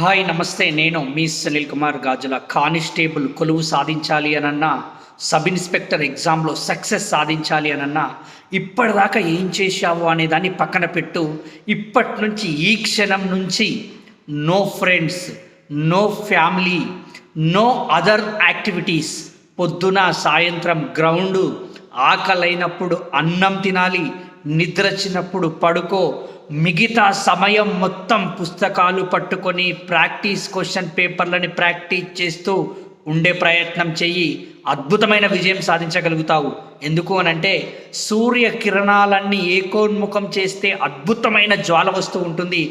Hi నమస్తే. నేను మీ సునీల్ కుమార్ గాజుల. Constable కొలువు సాధించాలి అనన్నా, సబ్ ఇన్స్పెక్టర్ ఎగ్జామ్లో సక్సెస్ సాధించాలి అనన్నా, ఇప్పటిదాకా ఏం చేశావు అనే దాన్ని పక్కన పెట్టు. ఇప్పటి నుంచి, ఈ క్షణం నుంచి no friends, no family, no other activities. పొద్దున సాయంత్రం గ్రౌండు, ఆకలైనప్పుడు అన్నం తినాలి, నిద్ర వచ్చినప్పుడు పడుకో. మిగతా సమయం మొత్తం పుస్తకాలు పట్టుకొని ప్రాక్టీస్ క్వశ్చన్ పేపర్లని ప్రాక్టీస్ చేస్తూ ఉండే ప్రయత్నం చెయ్యి. అద్భుతమైన విజయం సాధించగలుగుతావు. ఎందుకు అనంటే, సూర్య కిరణాలన్నీ ఏకోన్ముఖం చేస్తే అద్భుతమైన జ్వాల వస్తూ ఉంటుంది.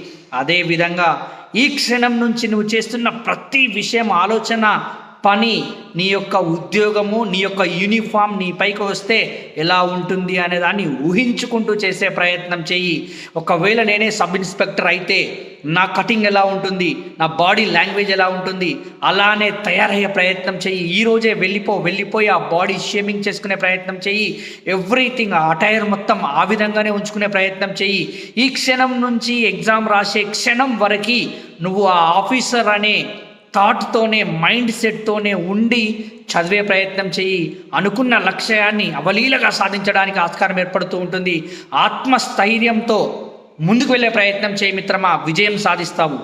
అదేవిధంగా ఈ క్షణం నుంచి నువ్వు చేస్తున్న ప్రతి విషయం, ఆలోచన, పని, నీ యొక్క ఉద్యోగము, నీ యొక్క యూనిఫామ్ నీ పైకి వస్తే ఎలా ఉంటుంది అనే దాన్ని ఊహించుకుంటూ చేసే ప్రయత్నం చెయ్యి. ఒకవేళ నేనే సబ్ ఇన్స్పెక్టర్ అయితే నా కటింగ్ ఎలా ఉంటుంది, నా బాడీ లాంగ్వేజ్ ఎలా ఉంటుంది, అలానే తయారయ్యే ప్రయత్నం చెయ్యి. ఈరోజే వెళ్ళిపోయి ఆ బాడీ షేమింగ్ చేసుకునే ప్రయత్నం చెయ్యి. ఎవ్రీథింగ్, ఆ అటైర్ మొత్తం ఆ విధంగానే ఉంచుకునే ప్రయత్నం చెయ్యి. ఈ క్షణం నుంచి ఎగ్జామ్ రాసే క్షణం వరకు నువ్వు ఆ ఆఫీసర్ అనే థాట్తోనే, మైండ్ సెట్తోనే ఉండి చదివే ప్రయత్నం చెయ్యి. అనుకున్న లక్ష్యాన్ని అవలీలగా సాధించడానికి ఆస్కారం ఏర్పడుతూ ఉంటుంది. ఆత్మస్థైర్యంతో ముందుకు వెళ్ళే ప్రయత్నం చేయి మిత్రమా, విజయం సాధిస్తావు.